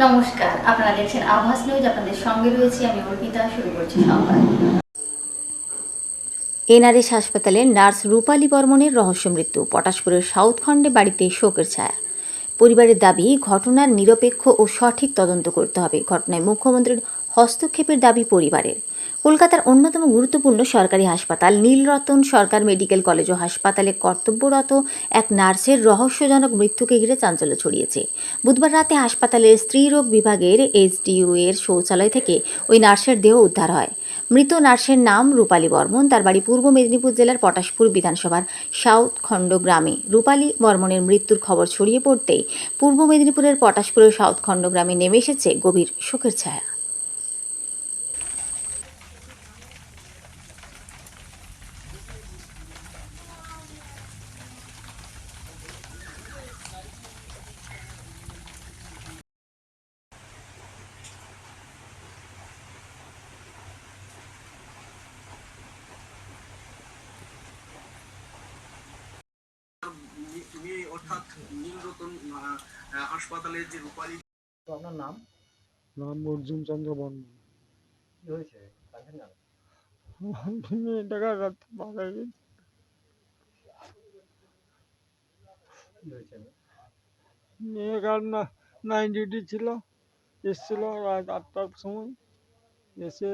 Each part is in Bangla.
নমস্কার, আপনারা দেখছেন আভাস নিউজ। আপনাদের সঙ্গে রয়েছি আমি অর্পিতা। শুরু করছি সংবাদ। এনআরএস হাসপাতালে নার্স রূপালী বর্মনের রহস্য মৃত্যু। পটাশপুরের সাউথ খণ্ডে বাড়িতে শোকের ছায়া। পরিবারের দাবি, ঘটনার নিরপেক্ষ ও সঠিক তদন্ত করতে হবে। ঘটনায় মুখ্যমন্ত্রীর হস্তক্ষেপের দাবি পরিবারের। কলকাতার অন্যতম গুরুত্বপূর্ণ সরকারি হাসপাতাল নীলরতন সরকার মেডিকেল কলেজ ও হাসপাতালে কর্তব্যরত এক নার্সের রহস্যজনক মৃত্যুকে ঘিরে চাঞ্চল্য ছড়িয়েছে। বুধবার রাতে হাসপাতালের স্ত্রীরোগ বিভাগের এইচডিইউ এর শৌচালয় থেকে ওই নার্সের দেহ উদ্ধার হয়। মৃত নার্সের নাম রূপালী বর্মন। তার বাড়ি পূর্ব মেদিনীপুর জেলার পটাশপুর বিধানসভার সাউথ খণ্ড গ্রামে। রূপালী বর্মনের মৃত্যুর খবর ছড়িয়ে পড়তেই পূর্ব মেদিনীপুরের পটাশপুরের সাউথ খণ্ড গ্রামে নেমে এসেছে গভীর শোকের ছায়া। অর্থাৎ নীলরতন হাসপাতালের যে রূপালী। তো আপনার নাম? নাম অর্জুন চন্দ্র বর্মন। কি হয়েছে? কাঁদছেন কেন? মেয়েটাকে রাতে মারা গেছে। কি হয়েছে? মেয়েটার নাইট ডিউটি ছিল, এসেছিল রাত 8টার সময়, এসে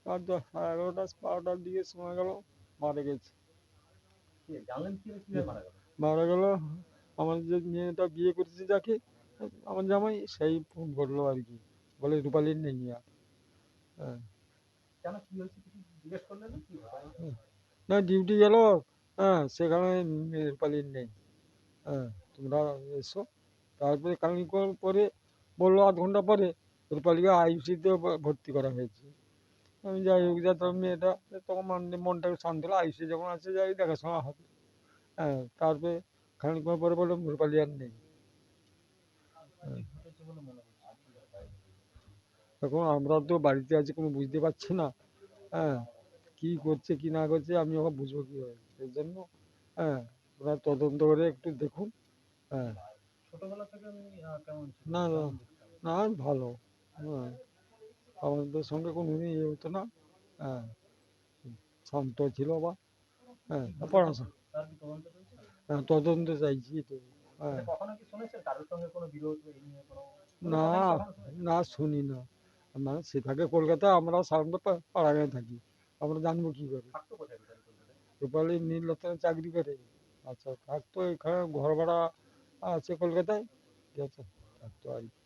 রাত 11টা 12টার দিকে সময় গেল মারা গেছে। কি জানলেন কিভাবে মারা গেল? মারা গেল আমার যে মেয়েটা বিয়ে করেছে যাকে, আমার জামাই, সেই ফোন করলো আর কি, বলে রূপালীর নেই আর। হ্যাঁ, কেন কি হয়েছে কিছু জিজ্ঞেস করলেন না? কি ঘটনা? না ডিউটি গেল, হ্যাঁ সেখানে রূপালীর নেই। হ্যাঁ, তোমরা এসো। তারপরে খানিকক্ষণ পরে বললো 8 ঘন্টা পরে রূপালীকে আইসিউতে ভর্তি করা হয়েছে। আমি যাই হোক, যা তোর মেয়েটা তখন মনটাকে শান্ত হলো, আইসিউ যখন আছে যাই দেখাশোনা হবে। হ্যাঁ, তারপরে খানিকক্ষণ পরে বললো রূপালী আর নেই। এখন আমরা তো বাড়িতে আছি, কোনো বুঝতে পারছি না। হ্যাঁ, কি করছে কি না করছে আমি ওকে বুঝবো কীভাবে? সেই জন্য হ্যাঁ, ওরা তদন্ত করে একটু দেখুন। হ্যাঁ, ছোটবেলা থেকে আমি কেমন ছিল? না না না, ভালো। হ্যাঁ, আমাদের সঙ্গে কোনো ইয়ে হতো না। হ্যাঁ, শান্ত ছিল বা। হ্যাঁ, পড়াশোনা। তার কি তদন্ত চলছে? হ্যাঁ, তদন্ত চাইছি তো। হ্যাঁ, কখনো কি শুনেছেন কারোর সঙ্গে কোনো বিরোধ এই নিয়ে কোনো? না না শুনি না। মানে সে থাকে কলকাতায়, আমরা সাধারণত পাড়াগাঁয়ে থাকি, আমরা জানবো কি করে? থাকতো কোথায় রূপালী কলকাতায়? রূপালী নীলরতনে চাকরি করে। আচ্ছা, থাকতো এখানে, ঘর ভাড়া আছে কলকাতায়, ঠিক আছে, থাকতো আর কি।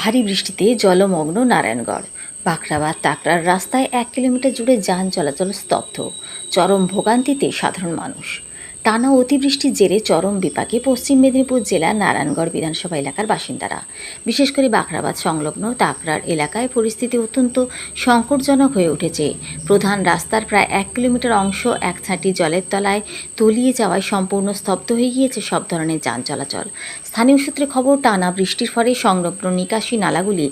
ভারী বৃষ্টিতে জলমগ্ন নারায়ণগড়। বাখরাবাদ তাকরার রাস্তায় 1 কিলোমিটার জুড়ে যান চলাচল স্তব্ধ। চরম ভোগান্তিতে সাধারণ মানুষ। টানা অতিবৃষ্টির জেরে চরম বিপাকে পশ্চিম মেদিনীপুর জেলার নারায়ণগড় বিধানসভা এলাকার বাসিন্দারা। বিশেষ করে বাখরাবাদ সংলগ্ন তাকরার এলাকায় পরিস্থিতি অত্যন্ত সংকটজনক হয়ে উঠেছে। প্রধান রাস্তার প্রায় 1 কিলোমিটার অংশ এক ছাঁটি জলের তলায় তলিয়ে যাওয়ায় সম্পূর্ণ স্তব্ধ হয়ে গিয়েছে সব ধরনের যান চলাচল। স্থানীয় সূত্রে খবর, টানা বৃষ্টির ফলে সংলগ্ন নিকাশি নালাগুলি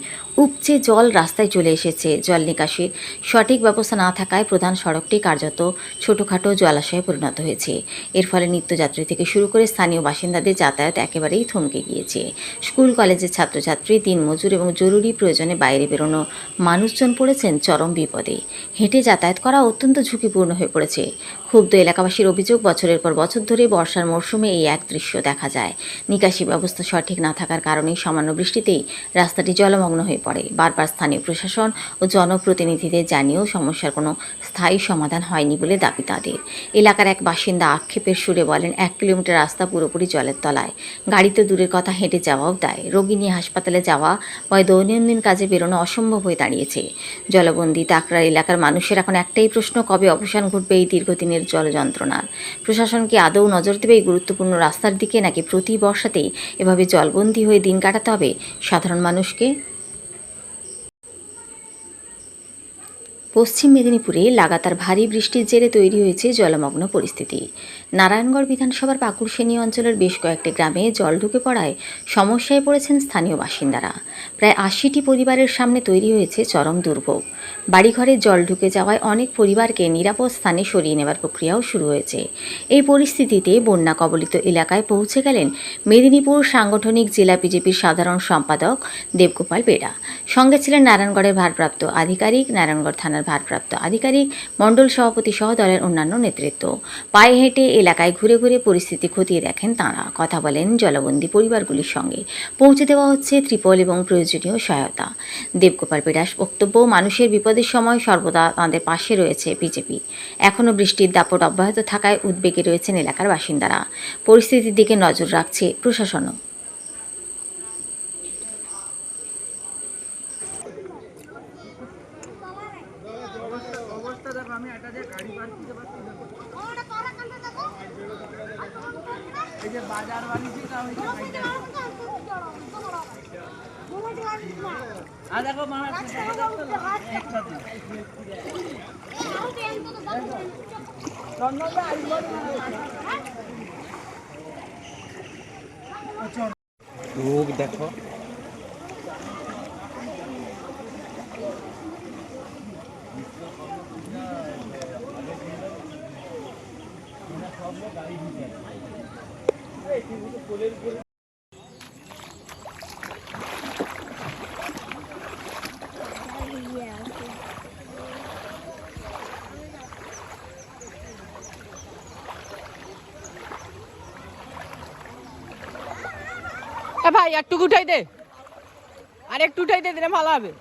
উপচে জল রাস্তায় চলে এসেছে। জল নিকাশির সঠিক ব্যবস্থা না থাকায় প্রধান সড়কটি কার্যত ছোটোখাটো জলাশয়ে পরিণত হয়েছে। এর ফলে নিত্যযাত্রী থেকে শুরু করে স্থানীয় বাসিন্দাদের যাতায়াত একেবারেই থমকে গিয়েছে। স্কুল কলেজের ছাত্রছাত্রী, দিনমজুর এবং জরুরি প্রয়োজনে বাইরে বেরোনো মানুষজন পড়েছেন চরম বিপদে। হেঁটে যাতায়াত করা অত্যন্ত ঝুঁকিপূর্ণ হয়ে পড়েছে। ক্ষুব্ধ এলাকাবাসীর অভিযোগ, বছরের পর বছর ধরে বর্ষার মরশুমে এই এক দৃশ্য দেখা যায়। নিকাশি ব্যবস্থা সঠিক না থাকার কারণে সামান্য বৃষ্টিতেই রাস্তাটি জলমগ্ন হয়ে পড়ে। বারবার স্থানীয় প্রশাসন ও জনপ্রতিনিধিদের জানিয়েও সমস্যার কোনো স্থায়ী সমাধান হয়নি বলে দাবি তাদের। এলাকার এক বাসিন্দা আক্ষেপের সুরে বলেন, 1 কিলোমিটার রাস্তা পুরোপুরি জলের তলায়। গাড়িতে দূরের কথা, হেঁটে যাওয়াও দায়। রোগী নিয়ে হাসপাতালে যাওয়া বা দৈনন্দিন কাজে বেরোনো অসম্ভব হয়ে দাঁড়িয়েছে। জলবন্দী তাকরা এলাকার মানুষের এখন একটাই প্রশ্ন, কবে অবসান ঘটবে এই দীর্ঘদিনের জল যন্ত্রণার? প্রশাসন কি আদৌ নজর দেবে এই গুরুত্বপূর্ণ রাস্তার দিকে, নাকি প্রতি বর্ষাতেই এভাবে জলবন্দী হয়ে দিন কাটাতে হবে সাধারণ মানুষকে? পশ্চিম মেদিনীপুরে লাগাতার ভারী বৃষ্টির জেরে তৈরি হয়েছে জলমগ্ন পরিস্থিতি। নারায়ণগড় বিধানসভার পাকুড়শিনী অঞ্চলের বেশ কয়েকটি গ্রামে জল ঢুকে পড়ায় সমস্যায় পড়েছেন স্থানীয় বাসিন্দারা। প্রায় ৮০টি পরিবারের সামনে তৈরি হয়েছে চরম দুর্ভোগ। বাড়িঘরে জল ঢুকে যাওয়ায় অনেক পরিবারকে নিরাপদ স্থানে সরিয়ে নেওয়ার প্রক্রিয়াও শুরু হয়েছে। এই পরিস্থিতিতে বন্যা কবলিত এলাকায় পৌঁছে গেলেন মেদিনীপুর সাংগঠনিক জেলা বিজেপির সাধারণ সম্পাদক দেবগোপাল বেড়া। সঙ্গে ছিলেন নারায়ণগড়ের ভারপ্রাপ্ত আধিকারিক, নারায়ণগড় থানার ভারপ্রাপ্ত আধিকারিক, মণ্ডল সভাপতি সহ দলের অন্যান্য নেতৃত্ব। পায়ে হেঁটে এলাকায় ঘুরে ঘুরে পরিস্থিতি খতিয়ে দেখেন তাঁরা। কথা বলেন জলবন্দী পরিবারগুলির সঙ্গে। পৌঁছে দেওয়া হচ্ছে ত্রিপল এবং প্রয়োজনীয় সহায়তা। দেবগোপাল বেড়ার বক্তব্য, মানুষের বিপদের সময় সর্বদা তাঁদের পাশে রয়েছে বিজেপি। এখনও বৃষ্টির দাপট অব্যাহত থাকায় উদ্বেগে রয়েছেন এলাকার বাসিন্দারা। পরিস্থিতির দিকে নজর রাখছে প্রশাসনও। লোক দেখো ভাই একটু উঠাই দে, আর একটু উঠাই দে, দিলে ভালো হবে।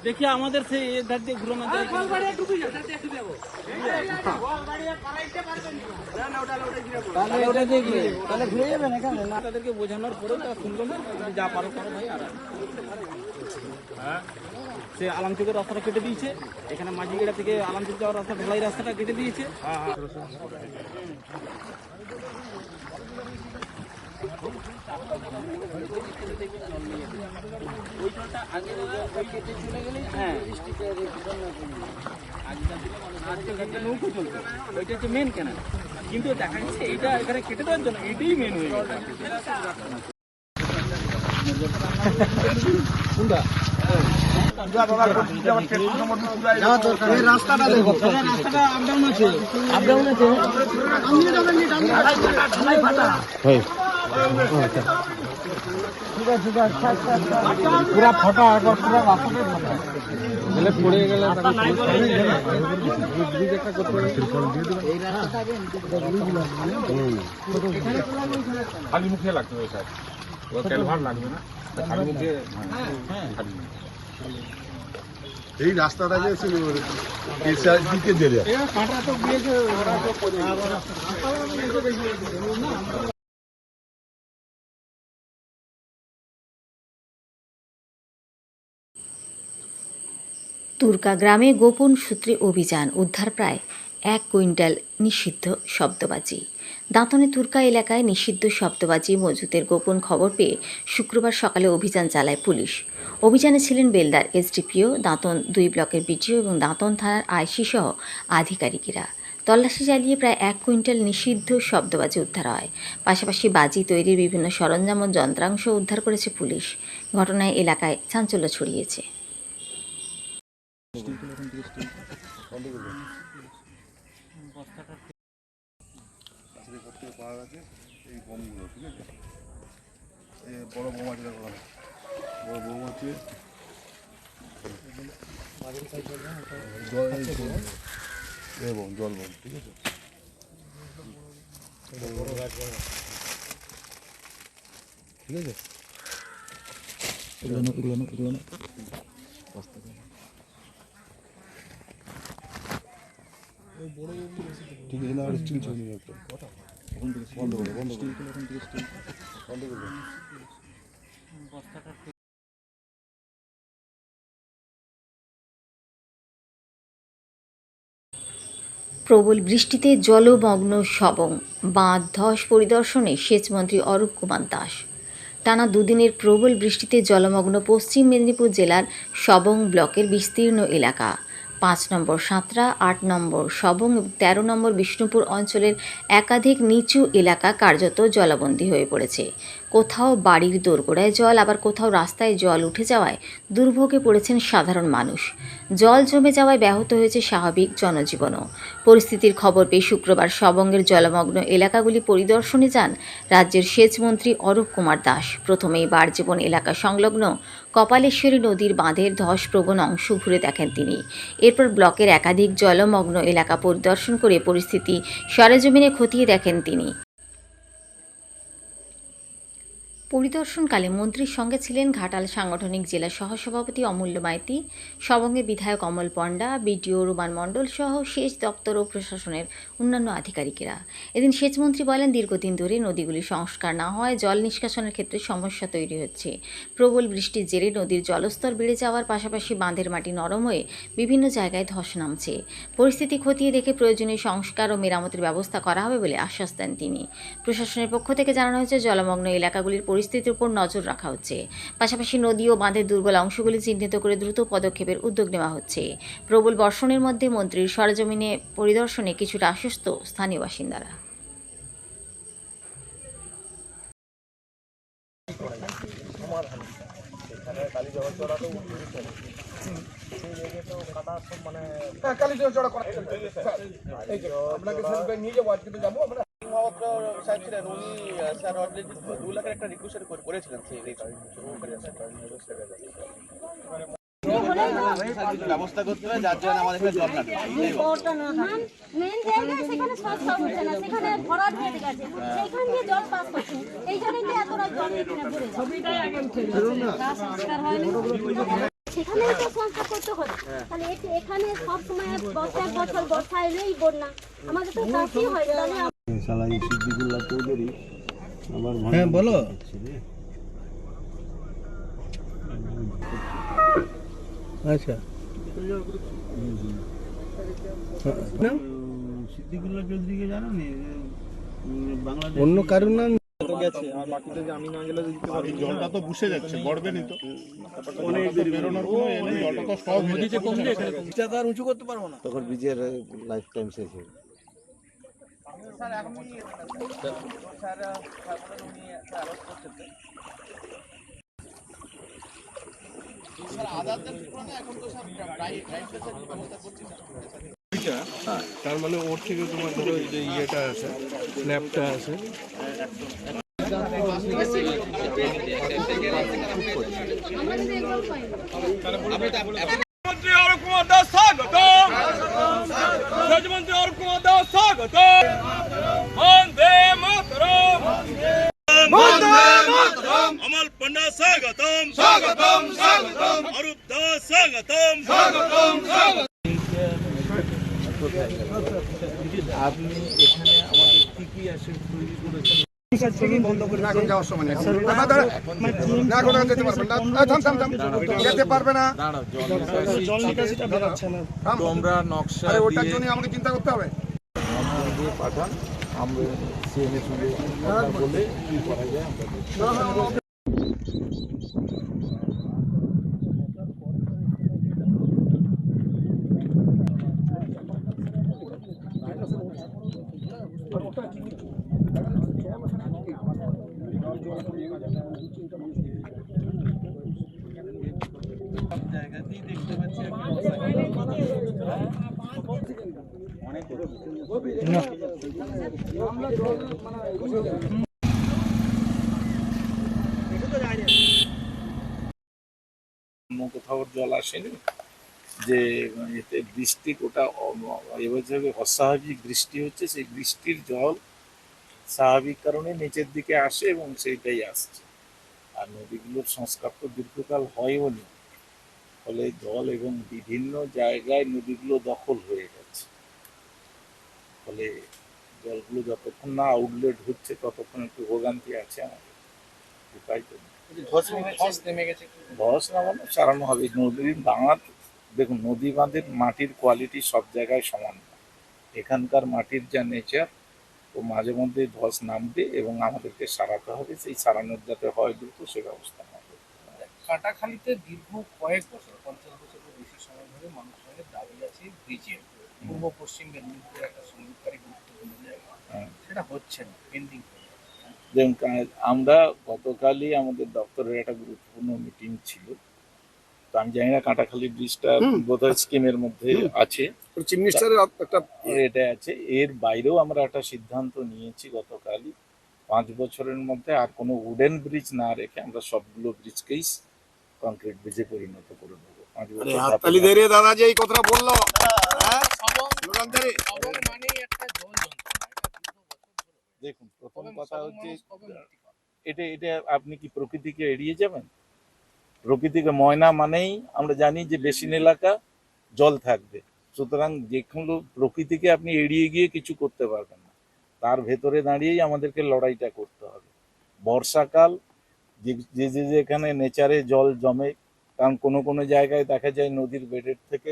দেখি আমাদের সেই ধার দিয়ে ঘুরো তাহলে ঘুরে যাবেন এখানে না, তাদেরকে বোঝানোর পরে তারা শুনলো না। যা পারো করো ভাই। আর সে আলামচকের রাস্তাটা কেটে দিয়েছে, এখানে মাঝিগেড়া থেকে আলামচক যাওয়ার রাস্তা, ঢোলাই রাস্তাটা কেটে দিয়েছে। ওই জলটা আগে কেটে চলে গেলে নৌকো চলতো, ওইটা হচ্ছে মেন কেন। কিন্তু দেখা যাচ্ছে এইটা এখানে কেটে দেওয়ার জন্য এটাই মেন হয়ে গেছে। রাস্তাটা দেখো, রাস্তাটা আপডাউন আছে, আপডাউন আছে। পুরা ফাটা, পুরা রাস্তাটাই ফাটা। গেলে পড়ে গেলে খালি মুখে লাগবে, ওই সাইড ক্যালভার লাগবে না, খালি মুখে। এই রাস্তাটা যে দিকে দিলে কাঁটা তো দিয়েছে। তুরকা গ্রামে গোপন সূত্রে অভিযান, উদ্ধার প্রায় 1 কুইন্টাল নিষিদ্ধ শব্দবাজি। দাঁতনে তুর্কা এলাকায় নিষিদ্ধ শব্দবাজি মজুতের গোপন খবর পেয়ে শুক্রবার সকালে অভিযান চালায় পুলিশ। অভিযানে ছিলেন বেলদার এসডিপিও, দাঁতন 2 ব্লকের বিডিও এবং দাঁতন থানার আইসি সহ আধিকারিকেরা। তল্লাশি চালিয়ে প্রায় 1 কুইন্টাল নিষিদ্ধ শব্দবাজি উদ্ধার হয়। পাশাপাশি বাজি তৈরির বিভিন্ন সরঞ্জাম ও যন্ত্রাংশ উদ্ধার করেছে পুলিশ। ঘটনায় এলাকায় চাঞ্চল্য ছড়িয়েছে। পাওয়া গেছে এই বোমগুলো, ঠিক আছে? এই বড় বোম আছে, দেখো বড় বোম আছে, জল বোম, ঠিক আছে? ঠিক আছে, ঠিক আছে, না স্টিল ছবি একটা বন্ধ করো, বন্ধ করো, বন্ধ করো। প্রবল বৃষ্টিতে জলমগ্ন সবং বাঁধ ধস পরিদর্শনে সেচমন্ত্রী অরূপ কুমার দাস। টানা দুদিনের প্রবল বৃষ্টিতে জলমগ্ন পশ্চিম মেদিনীপুর জেলার সবং ব্লকের বিস্তীর্ণ এলাকা 5 নম্বর সাঁতরা, 8 নম্বর সবং এবং 13 নম্বর বিষ্ণুপুর অঞ্চলের একাধিক নিচু এলাকা কার্যত জলাবন্দী হয়ে পড়েছে। কোথাও বাড়ির দোরগোড়ায় জল, আবার কোথাও রাস্তায় জল উঠে যাওয়ায় দুর্ভোগে পড়েছেন সাধারণ মানুষ। জল জমে যাওয়ায় ব্যাহত হয়েছে স্বাভাবিক জনজীবনও। পরিস্থিতির খবর পেয়ে শুক্রবার সবংয়ের জলমগ্ন এলাকাগুলি পরিদর্শনে যান রাজ্যের সেচমন্ত্রী অরূপ কুমার দাস। প্রথমেই বারজীবন এলাকা সংলগ্ন কপালেশ্বরী নদীর বাঁধের ধসপ্রবণ অংশ ঘুরে দেখেন তিনি। এরপর ব্লকের একাধিক জলমগ্ন এলাকা পরিদর্শন করে পরিস্থিতি সরেজমিনে খতিয়ে দেখেন তিনি। পরিদর্শনকালে মন্ত্রীর সঙ্গে ছিলেন ঘাটাল সাংগঠনিক জেলা সহসভাপতি অমূল্য মাইতি, সবংয়ের বিধায়ক অমল পণ্ডা, বিডিও রুমান মণ্ডল সহ সেচ দপ্তর ও প্রশাসনের অন্যান্য আধিকারিকেরা। এদিন সেচমন্ত্রী বলেন, দীর্ঘদিন ধরে নদীগুলি সংস্কার না হওয়ায় জল নিষ্কাশনের ক্ষেত্রে সমস্যা তৈরি হচ্ছে। প্রবল বৃষ্টির জেরে নদীর জলস্তর বেড়ে যাওয়ার পাশাপাশি বাঁধের মাটি নরম হয়ে বিভিন্ন জায়গায় ধস নামছে। পরিস্থিতি খতিয়ে দেখে প্রয়োজনীয় সংস্কার ও মেরামতের ব্যবস্থা করা হবে বলে আশ্বাস দেন তিনি। প্রশাসনের পক্ষ থেকে জানানো হয়েছে, জলমগ্ন এলাকাগুলির পরিস্থিতির উপর নজর রাখা হচ্ছে। পাশাপাশি নদী ও বাঁধের দুর্বল অংশগুলি চিহ্নিত করে দ্রুত পদক্ষেপের উদ্যোগ নেওয়া হচ্ছে। প্রবল বর্ষণের মধ্যে মন্ত্রীর সরেজমিনে পরিদর্শনে কিছুটা আশ্বস্ত স্থানীয় বাসিন্দারা। ব্যবস্থা করতে হবে, যার জন্য আমাদের এখানে জল না মেন জায়গা সেখানে সব হচ্ছে না, সেখানে ভরাট হয়ে গেছে, সেইখান দিয়ে জল পাস করছে, এই জন্যই তো এতটা জল এখানে ভরে যায়। সংস্কার হয়নি, সেখানেই তো সংস্কার করতে হবে। তাহলে এখানে সব সময় বছর বর্ষা এলেই বন্যা, আমাদের তো চাষই হয়। তাহলে সালাই সিদ্দিকুল্লাহ চৌধুরী আমার হ্যাঁ বলো। আচ্ছা সিদ্দিকুল্লাহ চৌধুরীকে জানো নি? বাংলাদেশ অন্য কারণ নাম জলটা তো বুঝে যাচ্ছে, গড়বেনি তো অনেক বেরোনোর কোনো এনে জলটা তো স্টক হয়ে যাচ্ছে, আর উঁচু করতে পারবো না, তখন বীজের লাইফ টাইম শেষ হয়ে যাবে। তার মানে ওর থেকে তোমার ধরো এই যে ইয়েটা আছে, স্ন্যাপটা আছে, मंत्री अरुण कुमार दास स्वागत, राज्य मंत्री अरुण कुमार दास स्वागत, वंदे मातरम, वंदे मातरम, अमल पंडा स्वागतम, स्वागतम, स्वागतम, अरूप दास स्वागतम, स्वागतम, स्वागतम। আপনি এখানে আমাদের কি কি আসে তৈরি করেছেন? চলুন বন্ধ করে এখন যাওয়ার সময় নেই না এখন আর যেতে পারবেন না থাম যেতে পারবে না জল নিকাশিটা বেরোচ্ছে না। তোমরা নকশা আরে ওটার জন্য আমাকে চিন্তা করতে হবে। দিয়ে পাঠান, আমরা সিএমের সঙ্গে কথা বলে কি করা যায় আমরা কোথাও জল আসেনি যে এতে বৃষ্টি ওটা এবছর অস্বাভাবিক বৃষ্টি হচ্ছে, সেই বৃষ্টির জল স্বাভাবিক কারণে নিচের দিকে আসে এবং সেইটাই আসছে। আর নদীগুলোর সংস্কার তো দীর্ঘকাল হয়ও নি, ফলে জল এবং বিভিন্ন জায়গায় নদীগুলো দখল হয়ে গেছে। ফলে জলগুলো যতক্ষণ না আউটলেট হচ্ছে ততক্ষণ একটু ভোগান্তি আছে আমাদের, উপায় তো নেই। ধস নামানো সারানো হবে। নদীর বাঁধ দেখুন, নদী বাঁধের মাটির কোয়ালিটি সব জায়গায় সমান না, এখানকার মাটির যা নেচার, তো মাঝে মধ্যে ধস নামবে এবং আমাদেরকে সারাতে হবে, সেই সারানোর যাতে হয় দ্রুত সে ব্যবস্থা হবে। কাটাখালীতে দীর্ঘ কয়েক বছর 50 বছরের বেশি সময় ধরে মানুষের দাবি আছে ব্রিজের, পূর্ব পশ্চিম মেদিনীপুরের একটা সংযোগকারী গুরুত্বপূর্ণ জায়গা, সেটা হচ্ছে না, পেন্ডিং। যেমন আমরা গতকালই আমাদের দপ্তরের একটা গুরুত্বপূর্ণ মিটিং ছিল, তো আমি জানি না কাটাখালী ব্রিজটা বোধহয় স্কিমের মধ্যে আছে, চিফ মিনিস্টারের একটা এটা আছে। এর বাইরেও আমরা একটা সিদ্ধান্ত নিয়েছি গতকালই, 5 বছরের মধ্যে আর কোনো উডেন ব্রিজ না রেখে আমরা সবগুলো ব্রিজকেই কংক্রিট ব্রিজে পরিণত করে দেবো। 5 বছর হাততালি দিয়ে রে দাদা যে এই কথাটা বললো। দেখুন, প্রথম কথা হচ্ছে এটা আপনি কি প্রকৃতিকে এড়িয়ে যাবেন? প্রকৃতিকে ময়না মানেই আমরা জানি যে বেসিন এলাকা জল থাকবে, সুতরাং যেগুলো প্রকৃতিকে আপনি এড়িয়ে গিয়ে কিছু করতে পারবেন না, তার ভেতরে দাঁড়িয়েই আমাদেরকে লড়াইটা করতে হবে। বর্ষাকাল যে যেখানে নেচারে জল জমে, কারণ কোনো কোনো জায়গায় দেখা যায় নদীর বেডের থেকে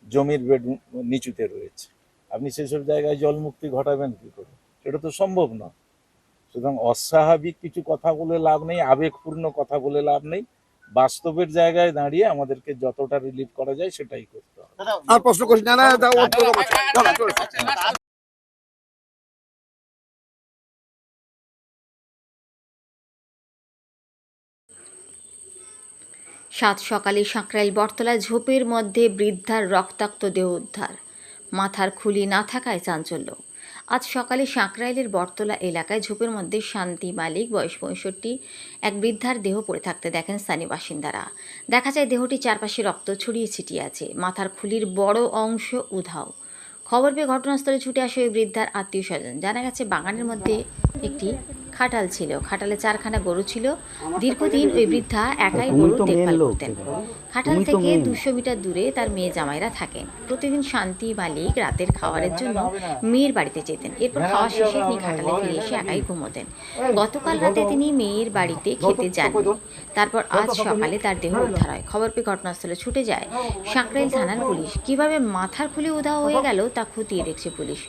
জমির বেড নিচুতে রয়েছে, আপনি সেসব জায়গায় জল মুক্তি ঘটাবেন কি করে? সেটা তো সম্ভব না। সুতরাং অস্বাভাবিক কিছু কথা বলে লাভ নেই, আবেগপূর্ণ কথা বলে লাভ নেই, বাস্তবের জায়গায় দাঁড়িয়ে আমাদেরকে যতটা রিলিফ করা যায় সেটাই করতে হবে। আর প্রশ্ন করিস না সাত সকালে সাঁকরাইল বটতলা ঝোপের মধ্যে বৃদ্ধার রক্তাক্ত দেহ উদ্ধার, মাথার খুলি না থাকায় চাঞ্চল্য। আজ সকালে সাঁকরাইলের বটতলা এলাকায় ঝোপের মধ্যে শান্তি মালিক বয়স 65 এক বৃদ্ধার দেহ পড়ে থাকতে দেখেন স্থানীয় বাসিন্দারা। দেখা যায় দেহটি চারপাশে রক্ত ছড়িয়ে ছিটিয়ে আছে, মাথার খুলির বড় অংশ উধাও। খবর পেয়ে ঘটনাস্থলে ছুটে আসে ওই বৃদ্ধার আত্মীয় স্বজন। জানা গেছে বাগানের মধ্যে একটি খাটাল ছিল, খাটালে 4খানা গরু ছিল। দীর্ঘদিন ওই বৃদ্ধা একাই গরু দেখভাল করতেন। খাটাল থেকে 200 মিটার দূরে তার মেয়ে জামাইরা থাকেন। প্রতিদিন শান্তি মালিক রাতের খাবারের জন্য মেয়ের বাড়িতে যেতেন, এরপর খাওয়া শেষে তিনি খাটালে ফিরে এসে একাই ঘুমোতেন। গতকাল রাতে তিনি মেয়ের বাড়িতে খেতে যান, তারপর আজ সকালে তার দেহ উদ্ধার হয়। খবর পেয়ে ঘটনাস্থলে ছুটে যায় সাঁকরাইল থানার পুলিশ। কিভাবে মাথার খুলি উধাও হয়ে গেল তা খতিয়ে দেখছে পুলিশ।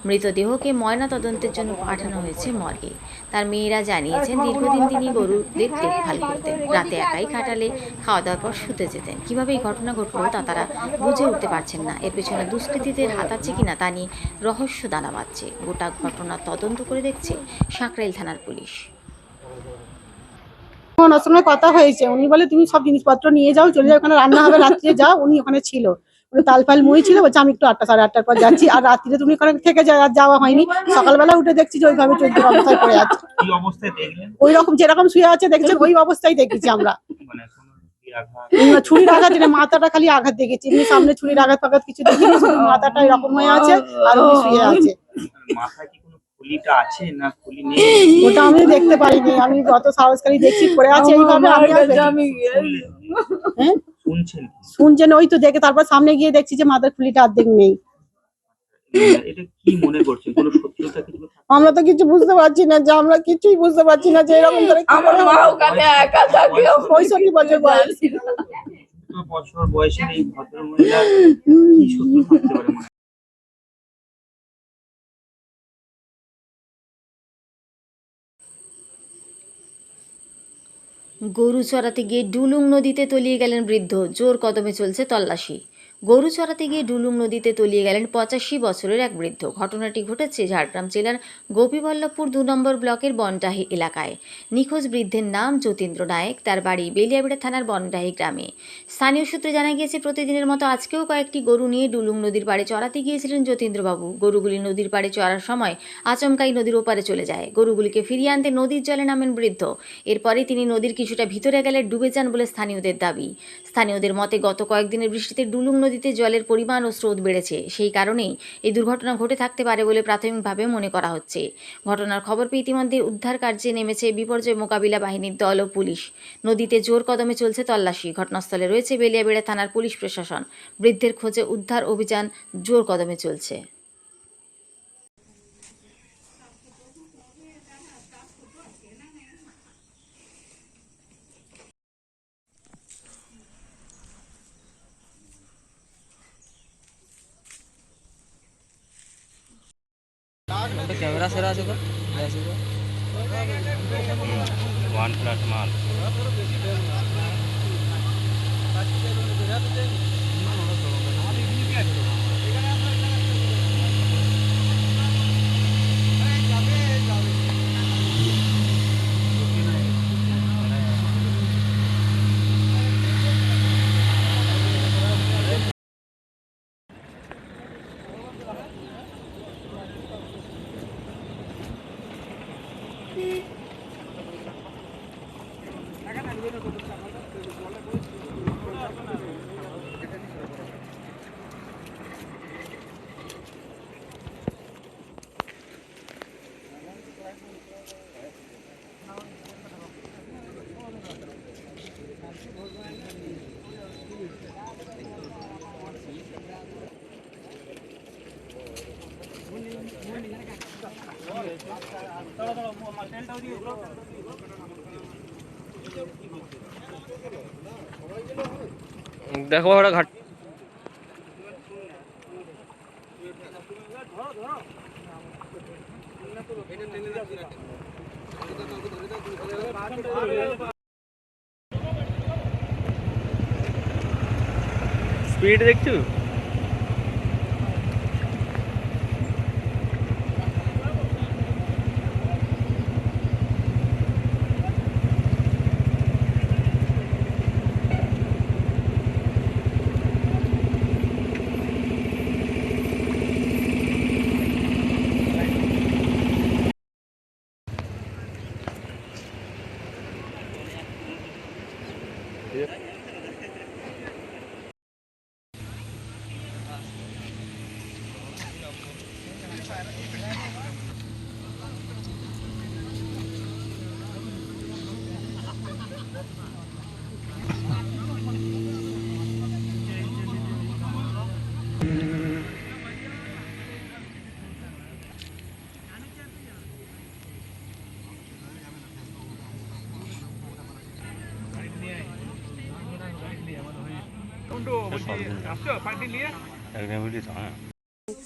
মৃতদেহকে ময়না তদন্তের জন্য পাঠানো হয়েছে মর্গে। তার মেয়েরা জানিয়েছেন দীর্ঘদিন তিনি গরুদের দেখভাল করতেন, রাতে একাই খাটালে খাওয়া দাওয়ার পর শুতে যেতেন। কিভাবে এই ঘটনা ঘটলো তা তারা বুঝে উঠতে পারছেন না। এর পেছনে দুষ্কৃতীদের হাত আছে কিনা তা নিয়ে রহস্য দানা বাঁধছে। গোটা ঘটনা তদন্ত করে দেখছে সাঁকরাইল থানার পুলিশ। ওনার সঙ্গে কথা হয়েছে, উনি বলে তুমি সব জিনিসপত্র নিয়ে যাও, চলে যাও, ওখানে রান্না হবে, রাত্রে যাও। উনি ওখানে ছিল, তাল ফাল মুড়ি ছিল, বলছে আমি একটু 8টা সাড়ে 8টার পর যাচ্ছি। আর রাত্রিরে তুমি ওখানে থেকে যাওয়া হয়নি, সকালবেলা উঠে দেখছি যে ওইভাবে চোদ্দ অবস্থায় পড়ে আছে। ওই রকম যেরকম শুয়ে আছে দেখছেন, ওই অবস্থায় দেখেছি আমরা। ছুরির আঘাত, মাথাটা খালি আঘাত দেখেছি, এমনি সামনে ছুরির আঘাত ফাঘাত কিছু দেখিনি, শুধু মাথাটা এরকম হয়ে আছে আর উনি শুয়ে আছে। ওটা আমি দেখতে পারিনি, আমি গত সাহসকারী দেখছি পড়ে আছে এইভাবে। শুনছেন ওই তো দেখে, তারপর সামনে গিয়ে দেখছি যে মাথার খুলিটা অর্ধেক নেই। এটা কি মনে করছেন, কোনো সত্যতা কিছু? আমরা তো কিছু বুঝতে পারছি না, যে আমরা কিছুই বুঝতে পারছি না যে এরকম করে কি করে মা ওখানে একা থাকে, 65 বছর বয়স। 70 বছর বয়সের এই ভদ্রমহিলা কি সত্য থাকতে পারে মনে হয়? গরু চড়াতে গিয়ে ডুলুং নদীতে তলিয়ে গেলেন বৃদ্ধ, জোর কদমে চলছে তল্লাশি। গরু চড়াতে গিয়ে ডুলুং নদীতে তলিয়ে গেলেন 85 বছরের এক বৃদ্ধ। ঘটনাটি ঘটেছে ঝাড়গ্রাম জেলার গোপীবল্লভপুর 2 নম্বর ব্লকের বনডাহি এলাকায়। নিখোঁজ বৃদ্ধের নাম যতীন্দ্র নায়েক, তার বাড়ি বেলিয়াবেড়া থানার বনডাহি গ্রামে। স্থানীয় সূত্রে জানা গিয়েছে, প্রতিদিনের মতো আজকেও কয়েকটি গরু নিয়ে ডুলুং নদীর পাড়ে চড়াতে গিয়েছিলেন যতীন্দ্রবাবু। গরুগুলি নদীর পাড়ে চড়ার সময় আচমকাই নদীর ওপারে চলে যায়। গরুগুলিকে ফিরিয়ে আনতে নদীর জলে নামেন বৃদ্ধ। এরপরে তিনি নদীর কিছুটা ভিতরে গেলে ডুবে যান বলে স্থানীয়দের দাবি। স্থানীয়দের মতে, গত কয়েকদিনের বৃষ্টিতে ডুলুং নদীতে জলের পরিমাণ ও স্রোত বেড়েছে, সেই কারণেই এই দুর্ঘটনা ঘটে থাকতে পারে বলে প্রাথমিকভাবে মনে করা হচ্ছে। ঘটনার খবর পেয়ে ইতিমধ্যে উদ্ধার কার্যে নেমেছে বিপর্যয় মোকাবিলা বাহিনীর দল ও পুলিশ। নদীতে জোর কদমে চলছে তল্লাশি। ঘটনাস্থলে রয়েছে বেলিয়াবেড়া থানার পুলিশ প্রশাসন। বৃদ্ধের খোঁজে উদ্ধার অভিযান জোর কদমে চলছে। ক্যামেরা সেরা আছে তো? OnePlus মাল। দেখো ওটা ঘাট স্পিড দেখছো?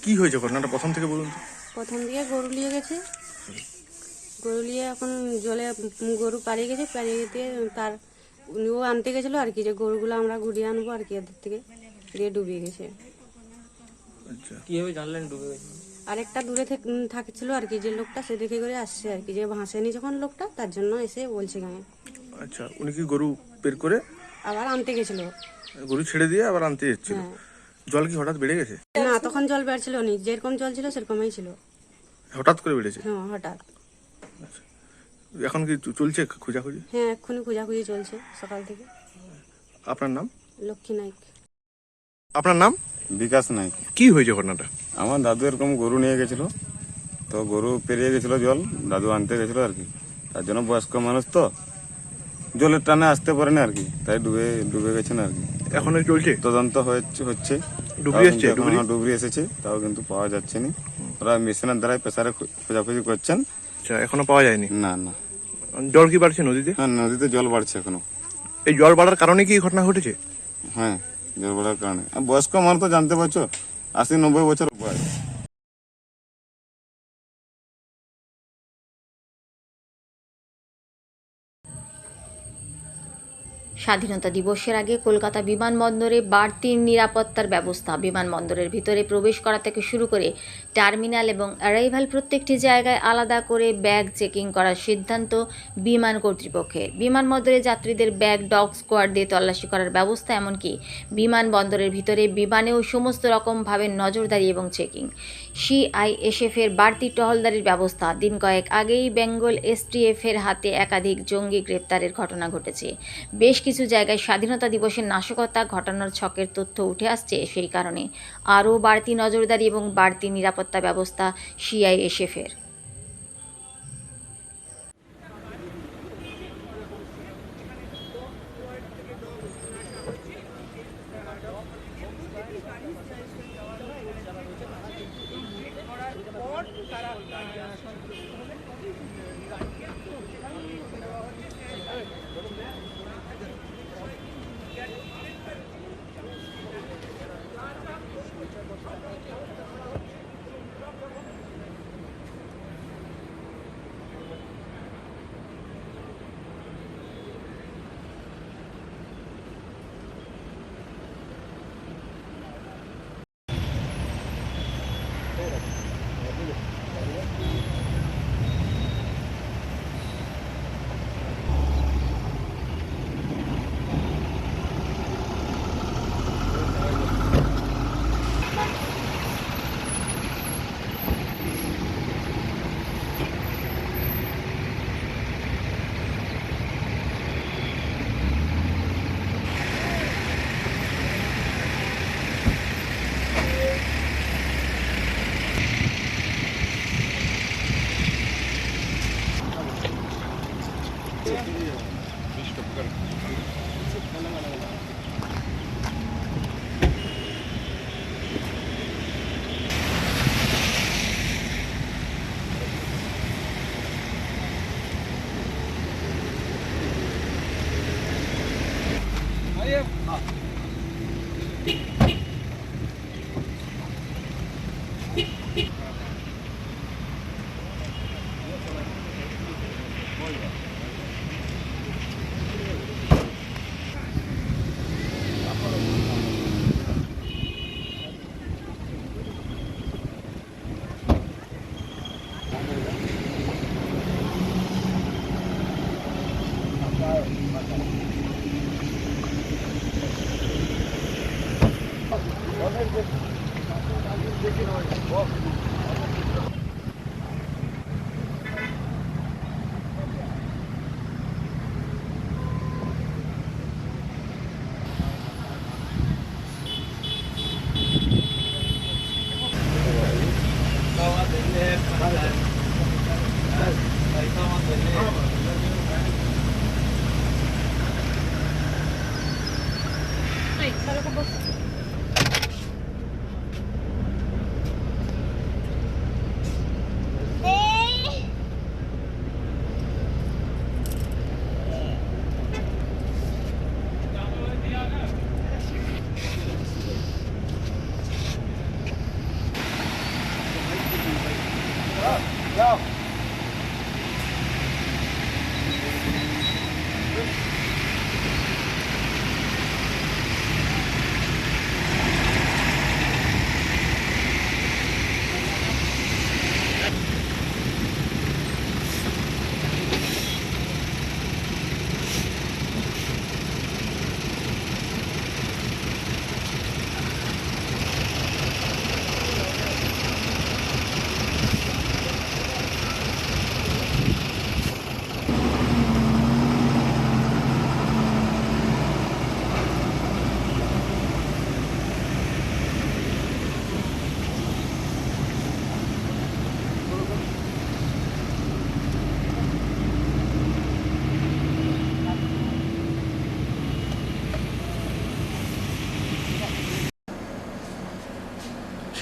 কি হয়েছে ঘটনাটা প্রথম থেকে বলুন তো? প্রথম দিকে গরু নিয়ে গেছে, গরু নিয়ে এখন জলে গরু পাড়িয়ে গেছে, পাড়িয়ে দিয়ে তার ও আনতে গেছিলো আর কি, যে গরুগুলো আমরা ঘুরিয়ে আনবো আর কি এদের থেকে, দিয়ে ডুবে গেছে। আচ্ছা, কিভাবে জানলেন ডুবে গেছে? আর একটা দূরে থাকছিল আর কি, যে লোকটা সে দেখে করে আসছে আর কি, যে ভাসেনি যখন লোকটা, তার জন্য এসে বলছে গায়ে। আচ্ছা, উনি কি গরু বের করে আবার আনতে গেছিল? গরু ছেড়ে দিয়ে আবার আনতে যাচ্ছিল। হ্যাঁ। জল কি হঠাৎ বেড়ে গেছে? না, তখন জল বেড়ছিল নি, যেরকম জল ছিল সেরকমই ছিল। হঠাৎ করে বেড়েছে? হ্যাঁ, হঠাৎ। এখন কি চলছে খোঁজাখুঁজি? হ্যাঁ, এক্ষুনি খোঁজাখুঁজি চলছে সকাল থেকে। আপনার নাম? লক্ষ্মী নাইক। আপনার নাম? বিকাশ নাইক। কি হয়েছে ঘটনাটা? আমার দাদু এরকম গরু নিয়ে গেছিল, তো গরু পেরিয়ে গেছিল জল, দাদু আনতে গেছিল আর কি। তার জন্য বয়স্ক মানুষ তো জলের টানে আসতে পারেনি আর কি, তাই ডুবে গেছেন আর কি। এখনো চলছে তদন্ত হচ্ছে ডুবরি তাও এসছে, কিন্তু ডুবরি? এখনো ডুবরি এসেছে, তাও কিন্তু পাওয়া যাচ্ছে না। ওরা মেশিনের দ্বারাই প্রেসারে খোঁজাখুঁজি করছেন। আচ্ছা, এখনো পাওয়া যায়নি। না না, জল কি বাড়ছে নদীতে? হ্যাঁ নদীতে জল বাড়ছে এখনো। এই জল বাড়ার কারণে কি এই ঘটনা ঘটেছে? হ্যাঁ, জল বাড়ার কারণে। আর বয়স্ক মানুষ তো জানতে পারছো, 80-90 বছর বয়স। স্বাধীনতা দিবসের আগে কলকাতা বিমানবন্দরে বাড়তি নিরাপত্তার ব্যবস্থা। বিমানবন্দরের ভিতরে প্রবেশ করা থেকে শুরু করে টার্মিনাল এবং অ্যারাইভাল প্রত্যেকটি জায়গায় আলাদা করে ব্যাগ চেকিং করার সিদ্ধান্ত বিমান কর্তৃপক্ষের। বিমানবন্দরে যাত্রীদের ব্যাগ ডগ স্কোয়াড দিয়ে তল্লাশি করার ব্যবস্থা, এমনকি বিমানবন্দরের ভিতরে বিমানেও সমস্ত রকমভাবে নজরদারি এবং চেকিং। সিআইএসএফের বাড়তি টহলদারির ব্যবস্থা। দিন কয়েক আগেই বেঙ্গল এসটিএফের হাতে একাধিক জঙ্গি গ্রেপ্তারের ঘটনা ঘটেছে। বেশ কিছু জায়গায় স্বাধীনতা দিবসের নাশকতা ঘটানোর ছকের তথ্য উঠে আসছে। সেই কারণে আরও বাড়তি নজরদারি এবং বাড়তি নিরাপত্তা ব্যবস্থা সিআইএসএফের।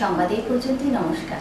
সংবাদ এই পর্যন্তই, নমস্কার।